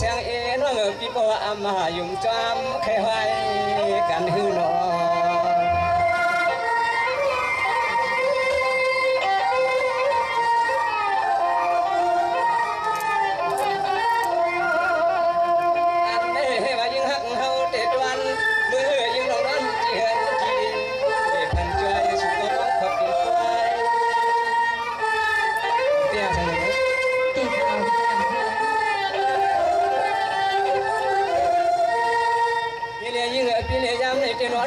เสียงเอ็นว่าพี่บ่อามายุ่งจอมใครไว้กันหือหนอ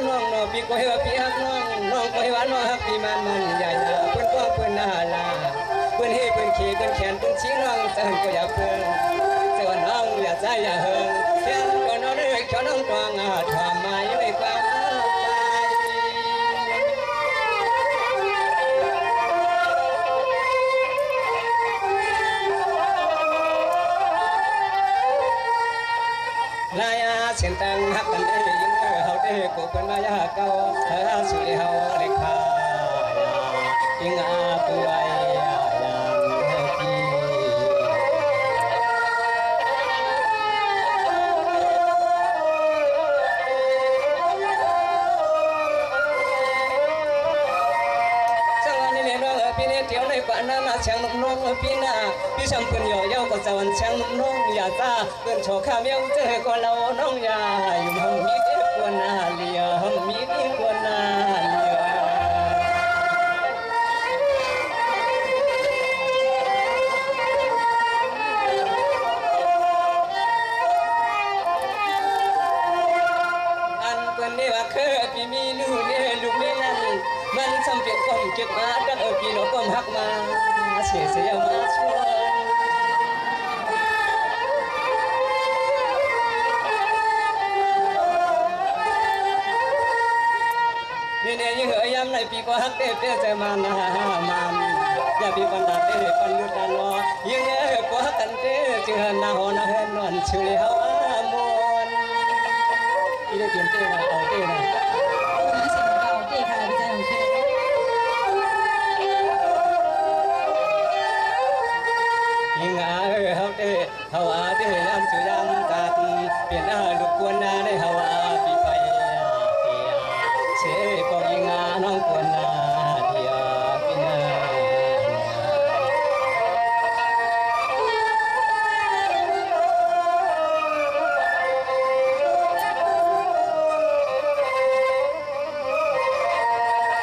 น้องน้องพี่ก็ให้ว่าพี่ฮักน้องน้องก็ให้ว่าน้องฮักพี่มันใหญ่เพื่อนก็เพื่อนน่าลาเพื่อนให้เพื่อนขี่เพื่อนแขนเพื่อนชี้น้องเตือนก็อย่าเพื่อนเตือนน้องอย่าใจอย่าเฮิงแค่ก็น้องได้แค่น้องตวงถามมาอยู่ในความลายเส้นตังฮักกันได้ยินเขาได้กูเป็นมายาเก่าเธอสุดเขาเล็กพายยิงอาป่วยอย่างพี่สังวันนี้น้องพี่เนี่ยเที่ยวในป่าน้ำเชียงน้องพี่น่ะพี่ช่างเป็นหย่อยาวก็จะวันเชียงน้องอย่าตาเกินโชว์ข้าเมียวเจอก็เราน้องอย่าอยู่ห้องมีเด็กกวนนาเลียห้องมีเด็กกวนนาเลียอันเป็นนี่ว่าเคยพี่มีลูกเนี่ยลูกนี่นั่นมันจำเป็นก้มเก็บมาดักพี่น้องก้มหักมาเสียมาช่วยนี่เนี่ยยิ่งเหยย้ำในปีก็ฮักเต้เต้ใจมันอย่าปีปันตาเต้ปันลุดนอยิ่งก็ฮักกันเต้จึงนาหอนาเฮนอนชื่อเฮามวนอีได้เปลี่ยนเต้มาเอาเต้นะเอาเต้ค่ะพี่ใจของเต้ยิ่งเฮาเต้เฮาเต้ย้ำชื่อย้ำตาตีเปลี่ยนลูกกวนนาในเฮาปีไปเชก็ยิงน้องกวนนาเดียพี่นา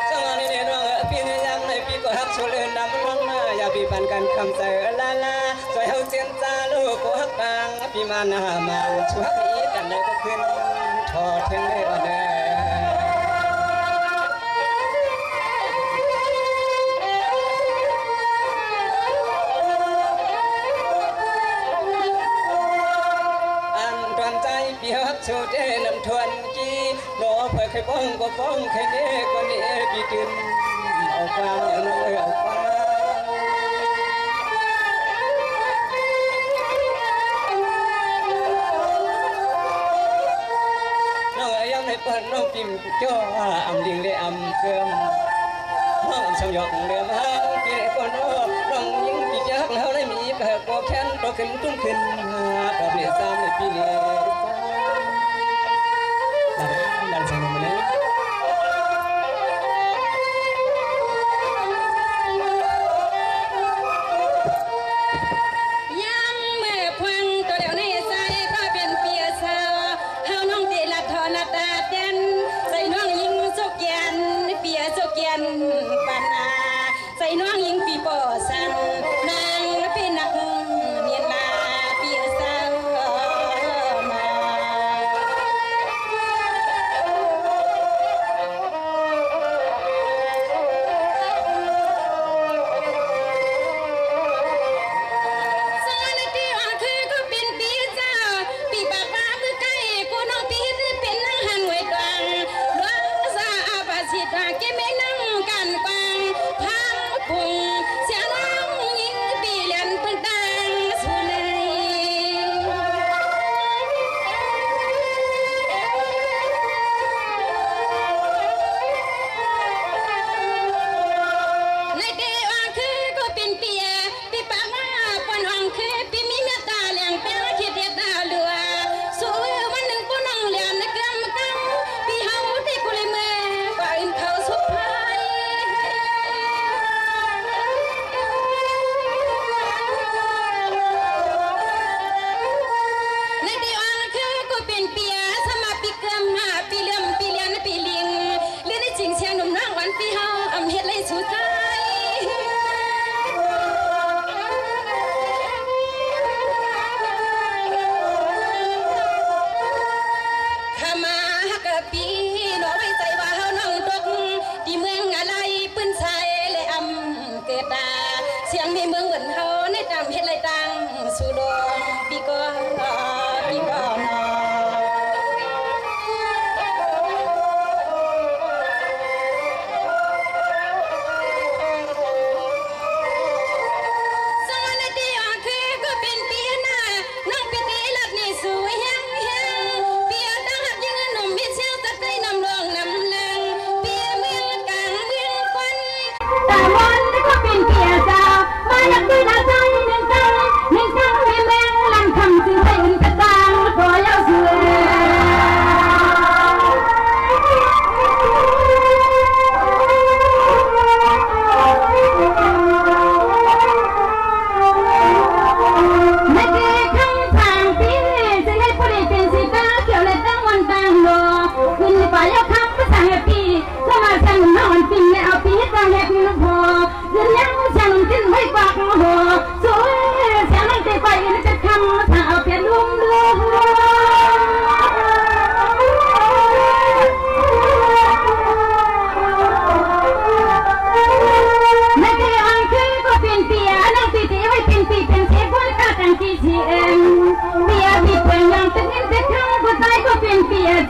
จังหวะนี้น้องพี่เนี่ยย้ำในพี่ก็ฮักชวนเล่นน้ำน้องมาอย่าพี่ปันกันคำเสือลาสวยเฮาเจียนจ้าลูกก็ฮักบางพี่มาหน้ามันช่วยอีกันเลยก็ขึ้นทอเทียงเลยว่าเด้พี่ฮักโชเดน้ำทวนกี้โน้เพื่อใครป้องก็ป้องใครเน่ก็เน่พี่กินเอาความอย่างน้อยเอาความน้องยังในเปิดน้องปิ่มจ่ออำลิงได้อำเกิมน้องสมยกเดิมฮักพี่ก็น้องยิ่งพี่จักแล้วได้มีเกิดก็แค้นก็ขึ้นตุ้มขึ้นดอกเบี้ยซ้ำในพี่เนี่ยdan saya memulaiยังเมื่อพวังตัวเดียวในใจก็เป็นเปียสาวเฮาน้องตีละทอละตาเด่นใส่น้องยิงสุกยันเปียสุกยันปานาใส่น้องยิงปีปอสันนางเป็นนักเมียนลาเปียสาวมา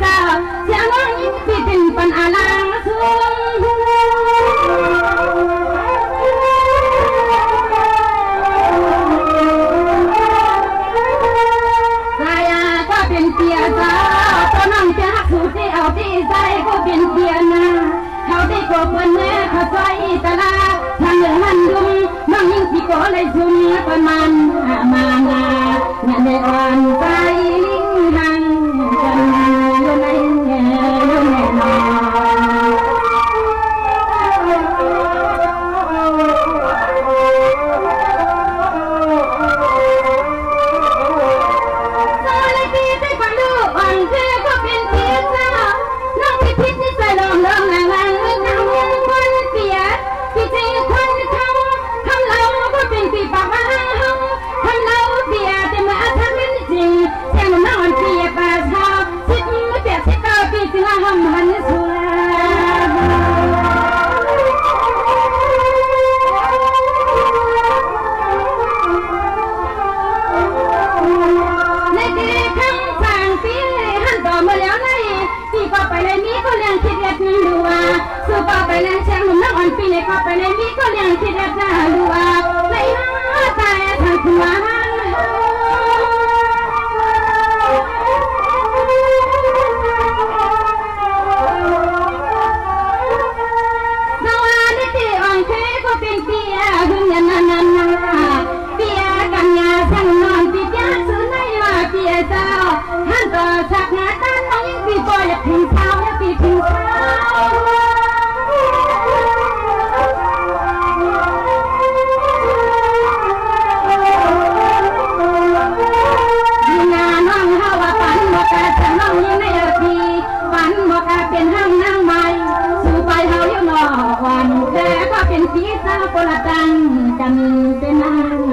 เจ้าเสียงน้องยิ่งปีเป็นปันอาลางสูงสายาก็เป็นเปียเจ้าตัวน้องจะหักสูดที่เอาที่ใจก็เป็นเปียนาเขาได้กบวันแม่เขาซอยตะลาทางเหลือมันดุมน้องยิ่งที่ก็เลยซุ่มประมาณมานาเนี่ยในอ่อนใจลิงหังกันอยู่ในอยู่ในนอนก็ไปเลยมีก็เลี้ยงคิดแบบน่าดูอ่ะไม่น่าตายทางหัวเราอาได้ที่อ่อนเคยก็เป็นเปียหึงยันนันเปียกันยาช่างนอนปียาซื้อในว่าเปียเจ้าหันต่อจากงานตั้งน้องยิ่งปีปอยอยากถึงเช้าอยากปีถึงเช้าแต่ก็เป็นสีสาวคนละตังกันเป็นนางไ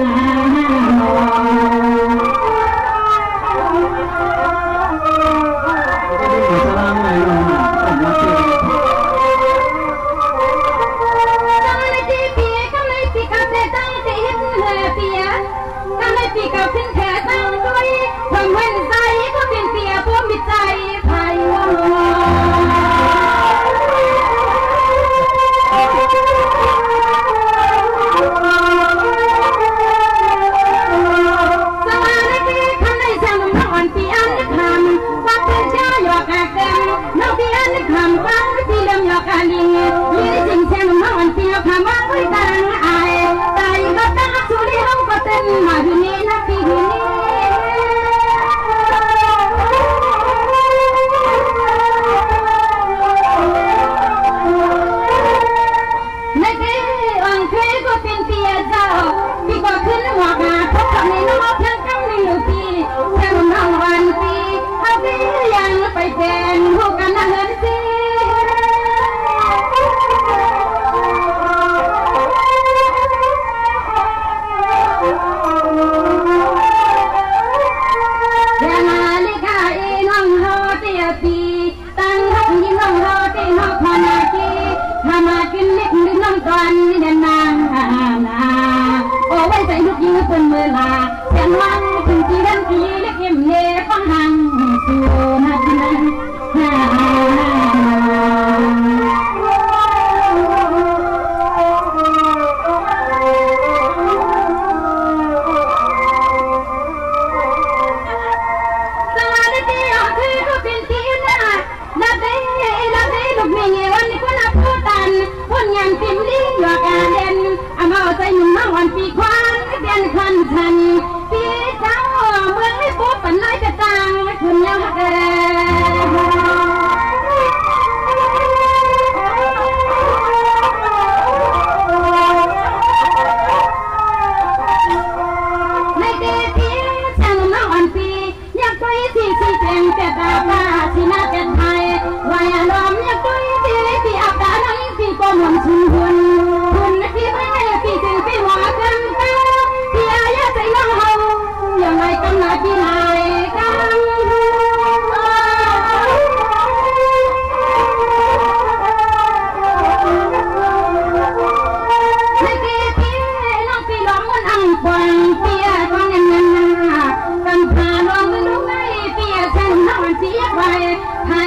ท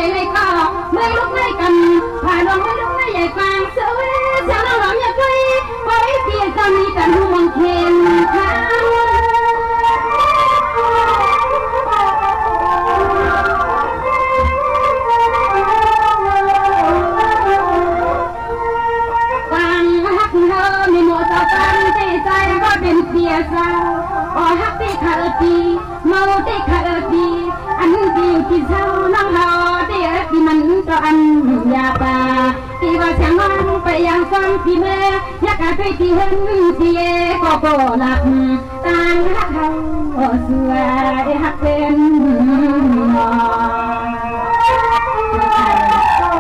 อันยาตาที่ว่าช่างมันไปยังฟังที่แม่อยากไปที่เห็นที่เอก็หลับต่างหักเขาสวยหักเป็น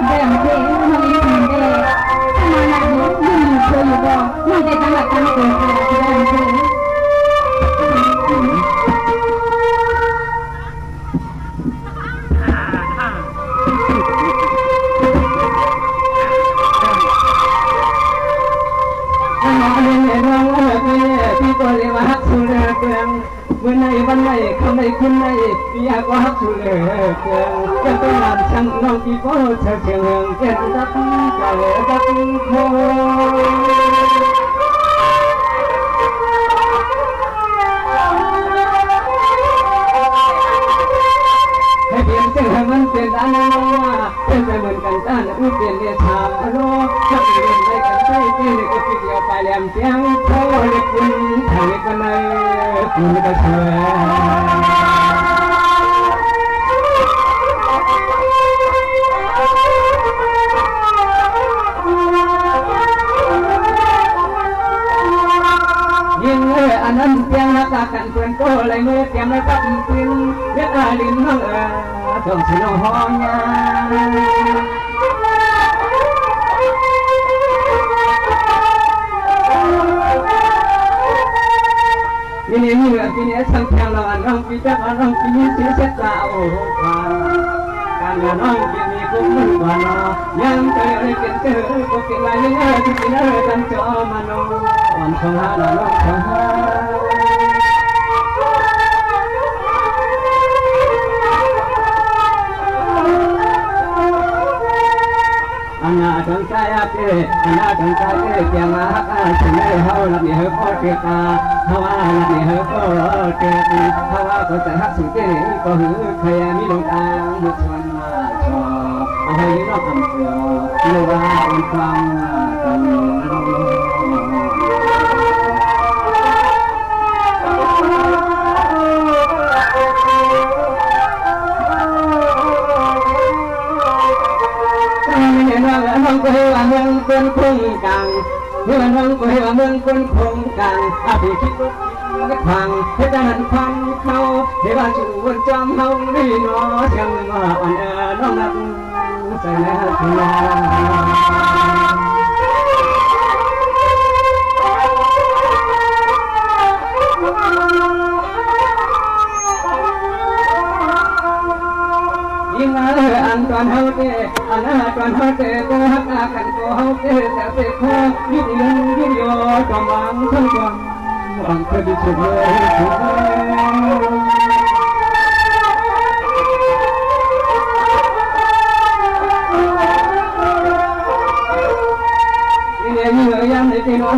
เรื่องเพลงมันไม่ถึงเด็กถ้ามาหนักยิ่งเคยอยู่บ่มันจะตั้งหลักตั้งเกิดเรื่องเพลงพี่ก็เลยว่าฮักสุเลเกินเมื่อไหนวันไหนคำไหนคุณไหนอยากว่าฮักสุเลเกินจะต้องนำช่างน้องพี่ก็เธอเชียงเมืองเกินรักกันรักโมให้เปลี่ยนเส้นให้มันเปลี่ยนด้านนั้นว่าเป็นไปเหมือนกันด้านอื่นเปลี่ยนเรียชามอโลช่างเปลี่ยนไปกันใช่เปลี่ยนก็คิดเดียวไปแหลมเสียงเขาเรียกคุณทางนี้ก็เลยคุณก็เชื่ออันนั้นเพียงรักกันเพื่อนก็เลยเมื่อเตรียมแล้วก็ปิ้นเรียกอาลินน้องต้องชิโนฮอยาปีนี้เหลือปีนี้สังเกตเราน้องปีจักน้องปีนี้เสียเสียตาโอ้ฟ้าการงานน้องปีนี้คุ้มมือวันยังเจอเลยเกิดก็เกิดอะไรเนี่ยที่ปีนี้ตั้งจอมาน้องอ่อนสองหาน้องสองหาอันน่าสนใจอ่ะเจ้อันน่าสนใจเจ้เกี่ยมาฮักฉันได้เฮาลับนี่เฮาพอเกิดตาเฮาว่าลับนี่เฮาพอเกิดเฮาว่าก็จะฮักสุดเจ้ก็หือใครมีดวงตาบุษวันมาชอเอาให้นอกคำเสือเรียกว่าเป็นความน้องก็ให้ว่าเมืองเป็นคงกลางเมื่อน้องก็ให้ว่าเมืองเป็นคงกลางอาภิคิดว่าไม่พังให้ทหารพันเขาให้ว่าจูบจำเฮาดีเนาะเสียงว่าอ่อนน้องนักใส่แล้วทุลายิ่งอันตอนเฮาเตอันตอนเฮาเตก็ฮักกันก็เฮาเตแต่เตคอยิ่งยิ่งโยจอมวังทั้งจอมวังเคยดิสุดเลยสุดเลยนี่ยังในที่น้อง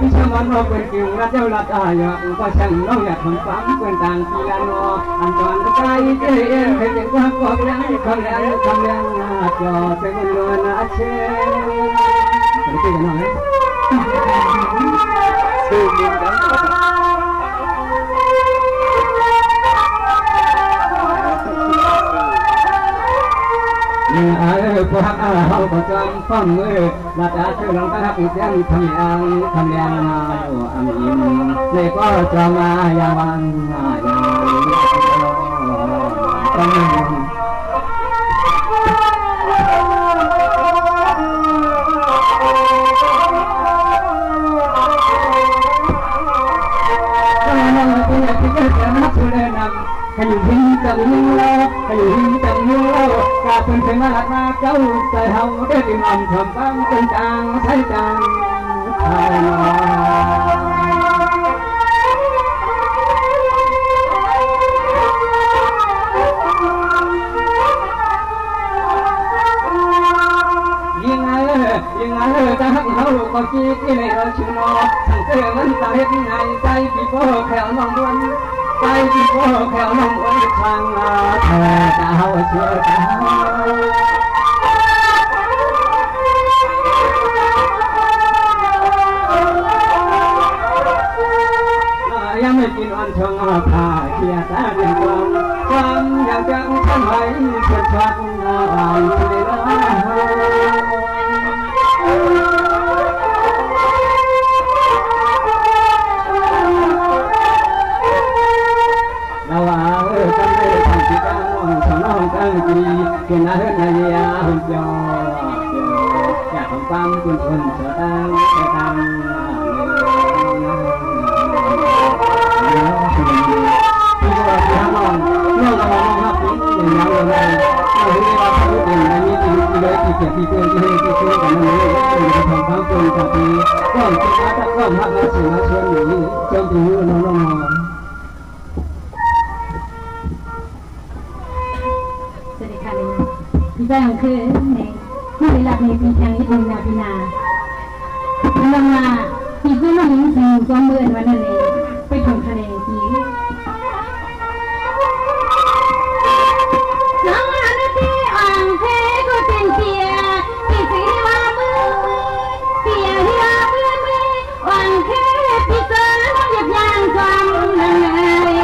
พี่ชมันเราเป็นกิ่งรัดเจ้าลัดตายก็ช่างน้องอยากทำฟังเป็นต่างปีละนออันตอนใจเจ๊ให้เป็นความกอกแล้วคำแล้วคำแล้วจอดเป็นนวลอาเชนไปกันหน่อยสู้ดินกันพวกเขาก็จำฟังมือมาจากชื่อหลังตาปีเสียงทำยังมาอยู่อามินเลยก็จะมาอย่างวันให้อยู่หิ้งจังหิ้งเราให้อยู่หิ้งจังหิ้งเรากาเป็นเสียงรักมาเจ้าใจเฮาได้ดิมันทำบ้างเป็นจางใช้จางไทยนยิ่งถ้าหักเฮาก็คิดที่ในเราชิโนทั้งเสือมันตาเห็นไงใจพี่ก็แค่น้องบนใจที่ก็แค่น้องไว้ทางเธอตาเฮาเชื่อตายังไม่กินอ่อนชงผ้าเขียตาเรียนความอยากจังท กันไว้เกิดชักอายไปเราว่ากันได้ทำที่การน้องสนองตั้งจีกินอาหารนายาหุ่นยออยากของความคุณคนเสือตั้งแต่ตั้งที่ว่าที่ห้องน้องกับน้องครับอย่างนั้นเลยเราเรียกว่าเขาเป็นในนี้ที่เลยที่เกียรติเพื่อนที่ให้ที่ช่วยกันนั่นเองเป็นทำความเป็นจากที่ก็คิดว่าถ้าก็หักมาสื่อมาชวนหนีจนถึงน้องสวัสดีค่ะพี่แป้งคือในผู้ได้รับในปีแข่งที่เป็นนาพินาลงมาพี่คือน้องหญิงสิงห์จอมเมือนวันนั้นเองไปถึงทะเลจีน้องอันที่อ่างเทก็เป็นเปียพี่สีว่ามือเปียที่ว่ามืออ่างเทพี่เจอน้องหยับยางจอมนั่นเลย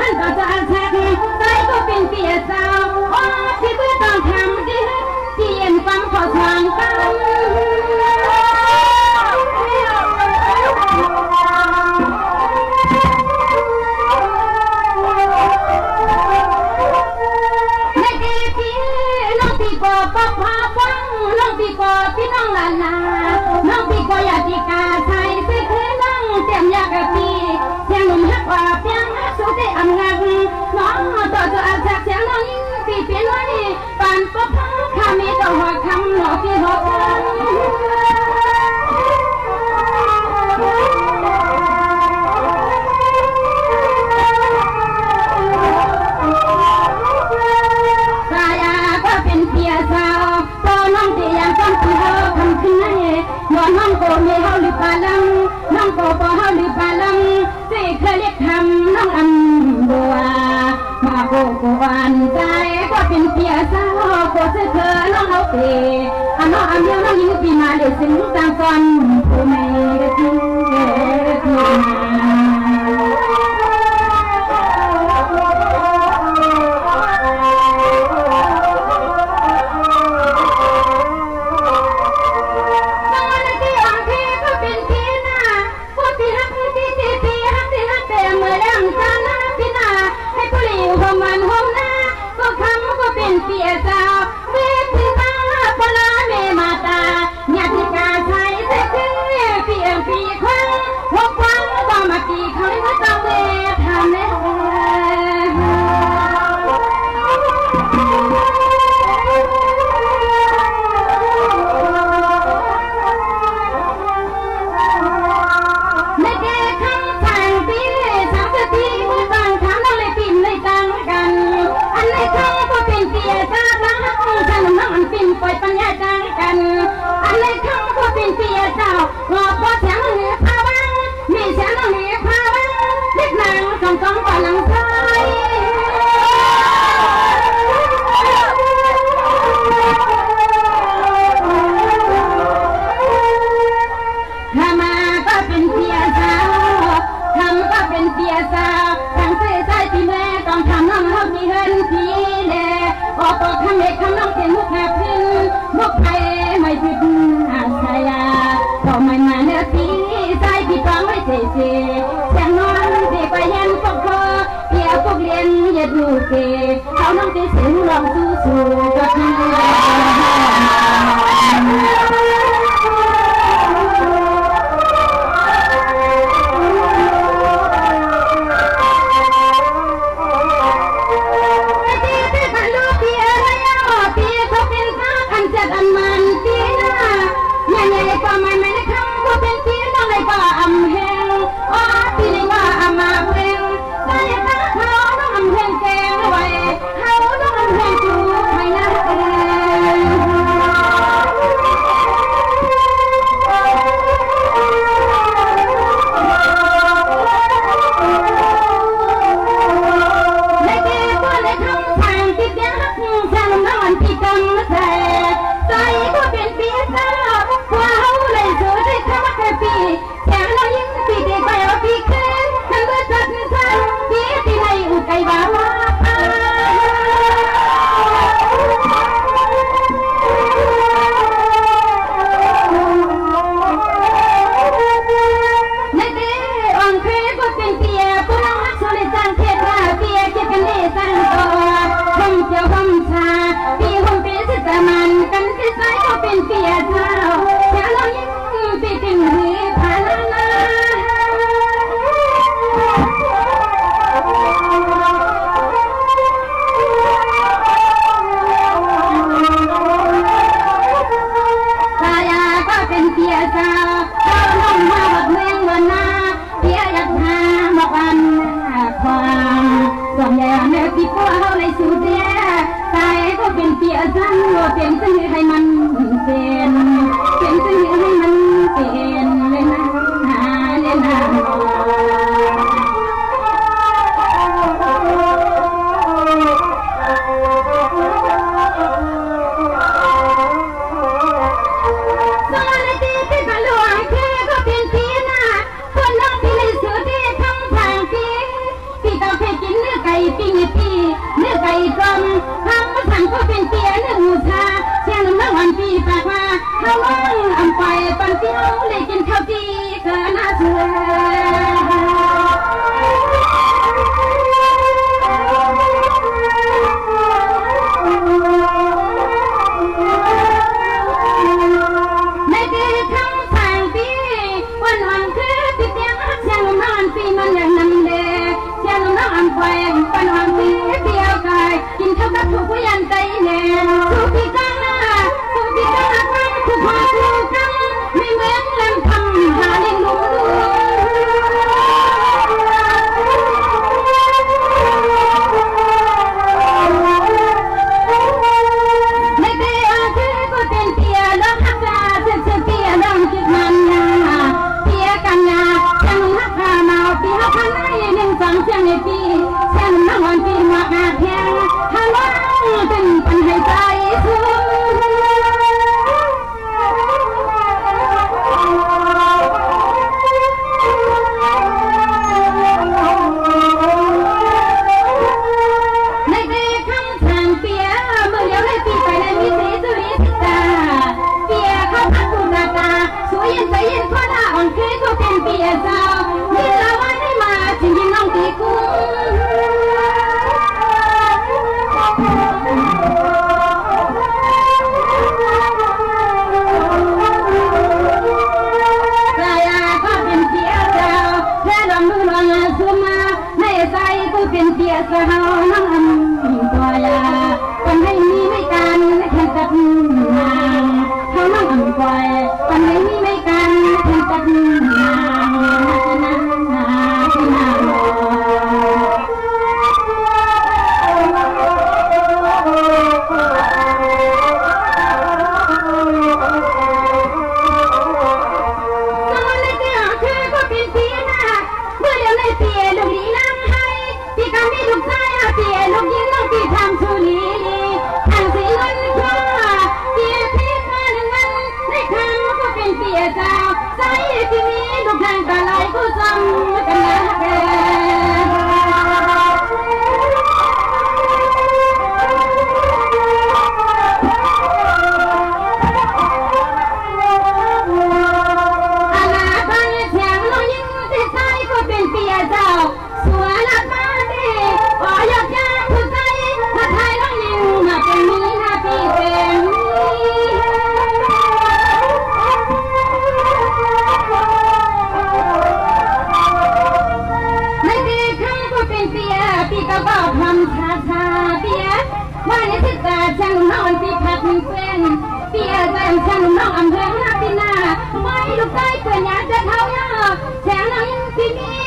Hãy subscribe cho kênh Ghiền Mì Gõ để không bỏ lỡ องกำลังใจถ้ามาก็เป็นเพียสาวทำก็เป็นเพียสาวทั้งเสียใจที่แม่ต้องทำน้องเขาที่เฮินทีเล่ออกก็ทำเด็กทำน้องเป็นมุกแอบพินมุกไปไม่ผิดอาชายาก็ไม่มาเนื้อตีใจที่ฟังไว้เฉยเสียงนอนที่ไปยันปกคอเพียพวกเรียนอย่าดูเกเขาน้องที่เสียงลองสู้ก็ที่เป็นซื้อให้มันเป็นซื้อให้มันเป็นเลยนะเลยนะสอนที่ที่ตะลวงแค่ก็เป็นพี่นะคนน้องที่เลยซื้อที่ทำทางที่ต้องให้กินเนื้อไก่ปิ้งที่เนื้อไก่กลมทำมาสั่งก็เป็นเตี้ยเนื้อหมูชาเชียงน้ำวันปีปากว่าเขาว่างอ่ำไปปันเตี้ยวเลยกินข้าวจีเกินน่าเชื่อในปีคำสั่งปีวันวันคือติดเตียงเชียงน้ำวันปีมันอย่างนั้นเด้เชียงน้ำวันไปวันวันปีเดียวกันกินข้าวกับทุกผู้ยันใจแน่ทุกที่กังทุกที่กังทุกหัวทุกกังไม่เหมือนลำคำหาเลี้ยงลูกในเตี้ยคือก็เป็นเตี้ยแล้วหักตาเส้นเตี้ยลองคิดมันเตี้ยกันนะฉันหักขาเมาปีหักขาในหนึ่งสองเชียงในปีฉันนั่งวันปีมาอาเทียงหาว่าเป็นปัญหาใจทุ่มในเด็กคำสั่งเปียเมื่อเลี้ยวให้ปีไปในวิถีสุริสิตาเปียเข้าพักกุฎาตาสวยเย็นใจเย็นข้อหน้าอ่อนเคยก็เป็นเปียสาวนี่ละวันได้มาจริงยินน้องตีกุ้งเป็นเพียสาวน้ำตัวยาคนให้มีไม่กันแค่จับนางเขาน้ำตัวยคนให้มีไม่กันแค่จับนางสมัยเด็กคือก็เป็นเพียนะเมื่อเดี๋ยวในเพียลูกดีน้ำหา ยเจ้าสัวนักมาดีอ๋อยกยาผู้ใจมาไทยน้องยิงมาเป็นมีหน้าที่เต็มไม่ดีครั้งก็เป็นเปียปีก็บอกทำชาชาเปียว่าในทิศตาช่างนอนปีพักมีเพื่อนเปียแซมช่างน้องอำเภอหน้าปีนาไม่ลูกได้เพื่อนอยากจะเท่าย่าแสงน้องยิงปีนี้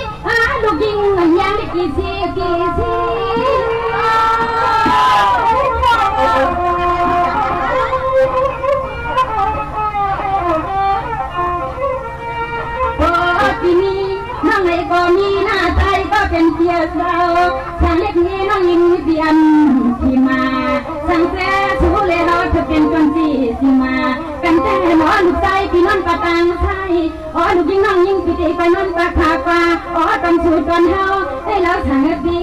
ลูกยิงเหมือนยังได้กี่ทีปีนี้น้องไหนก็มีหน้าใจก็เป็นเพียสาวช่างเล็กนี้น้องยิงเดียนที่มาช่างแซ่ชูเลยเราจะเป็นคนที่มากันแต่หมอลูกใจพี่นอนประตังไทยอ๋อลูกยิงน้องยิงพี่ตีไปนอนประคากว่าอ๋อต้องสูดก่อนเฮาให้เราช่างดี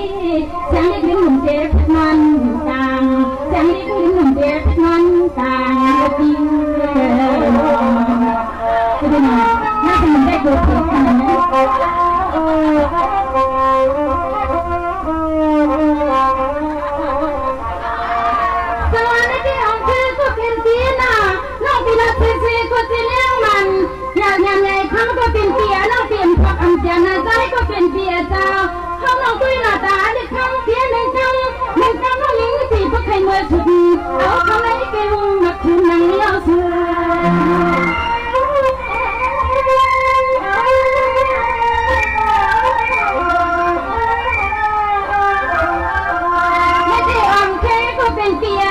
ช่างเล็กลิ้นหนุ่มเจ็บนอนต่างช่างเล็กลิ้นหนุ่มเจ็บนอนต่างปีจะเป็นน่าจะมันได้เกิดขึ้นขนาดนั้นสวัสดีที่องค์คือก็เป็นปีน่ะน้องปีละเสียก็จะเลี้ยงมันอยากใหญ่ครั้งก็เป็นเปียน้องเปลี่ยนพักอันเจียนาใจก็เป็นเปียเจ้าเขาน้องคุยหน้าตาเด็กครั้งเสียหนึ่งครั้งน้องยิงสี่พวกใครเมื่อสุดเอาเขาไม่เก่งนักคืนนั่งเลี้ยวเสือเป็นเปีย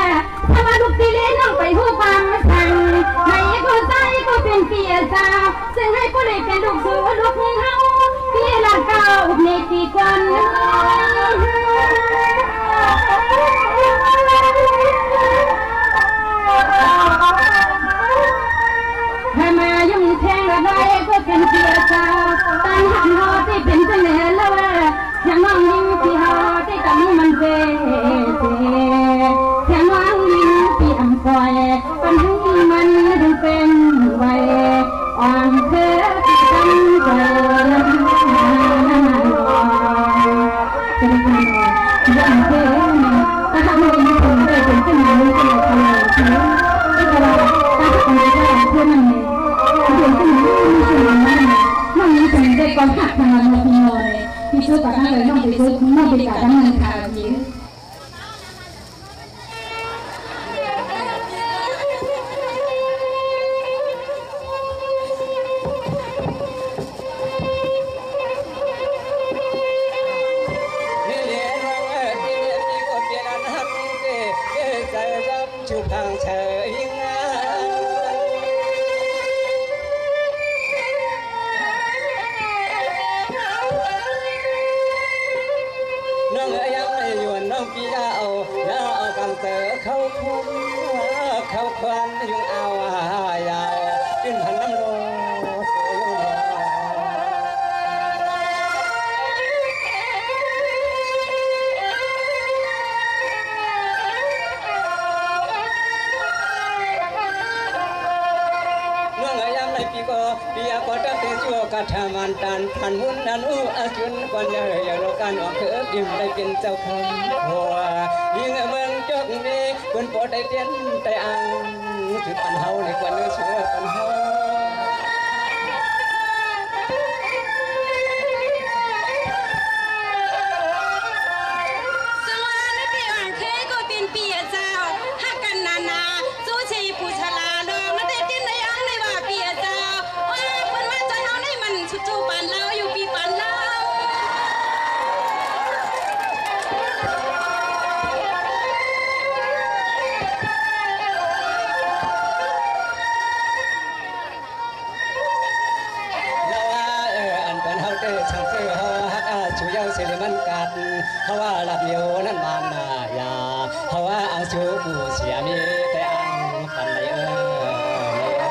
ถ้าว่าลูกตีเล่นน้องไปหูฟังสั่งไหนก็ใจก็เป็นเปียสาวซึ่งให้ผู้ใดเป็นลูกสู่ลูกเฮาเปียละเก่าในปีก่อนให้มายุ่งแทงระบายก็เป็นเปียสาวตั้งหันหอที่เป็นเสน่ห์แล้วว่าอย่างน้องยิ่งที่หอที่ตั้งมันเซ่แค่น้องยิงที่อังคอยปัญหามันถึงเป็นไว้อ่อนเธอที่ทำใจจะได้ยินยังเธอถ้าทำให้ยิ่งคงได้เป็นเช่นนั้นก็เลยทำเลยทีนี้ที่กระไรถ้าทำให้ได้เพื่อมันเลยเป็นเช่นนั้นไม่ใช่อย่างนั้นน้องยิงคงได้ความหักทางเราทีโมเลยที่ช่วยตัดให้เลยน้องไปซื้อน้องไปตัดให้มันขาดยิงทางเฉยงน้องยังไม่หยวนน้องพี่เอากังเตอเข้าคุ้มเข้าควันยุงเอายาวขึ้นพันน้ำโลDia kota tejo kata mantan pan munanu ajun kwanya ya lokan ok dim dai pin chau kham hoa ying meng chok ni kun po dai tien tai ang chu pan hau ni kwan nu chu pan hauมันกัดเพราะว่าหลับอยู่นั่นมานายาเพราะว่าเอาชูผู้เสียมีแต่อังปันไหลอั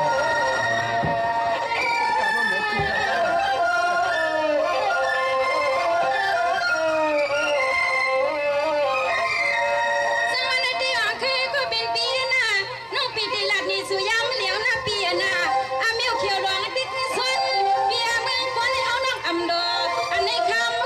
นในคำ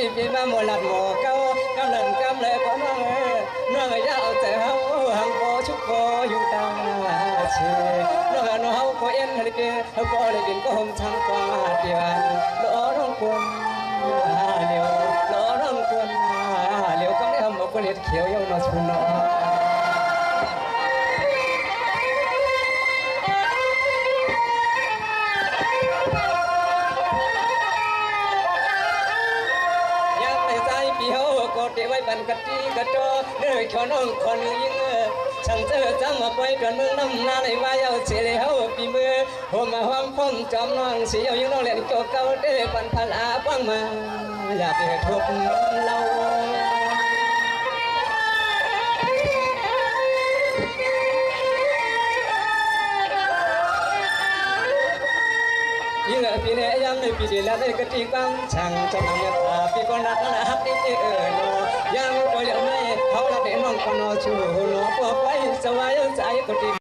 ปีปีมาหมดหลัดหมอเก้ากำลังกำเลยก็น้องน้องยาวแต่เฮาหังโบชุกโบอยู่ตาเชน้องเฮาก็เอ็นเลยเกเฮาก็เลยกินก็หอมช่างกว่าเดียวล้อน้องควรเลี้ยวล้อน้องควรเลี้ยวก็ได้ทำมาเพื่อเล็ดเขียวยาวนอชุนน้อก็เดี๋ยวไว้บันกะตีกะโจเด้อขอน้องคนยิงช่างเจอจำมาไปจนเมืองน้ำนาในว่าเยาเสียเลยเฮาปีมือหัวมาห้อมพมจอมน้องเสียวยิงน้องเล่นโจเก่าเด้อปันพลาบ้างมาอย่าไปทุบเรายิ่งปีนี้ยังในปีนี้แล้วในกะตีบังช่างจะนำมาตาปีก่อนนักนะฮักได้เออโนยังก็ยังไม่เขาละเด็กน้องก็นอชูโนปวดไปสวายใจก็ดี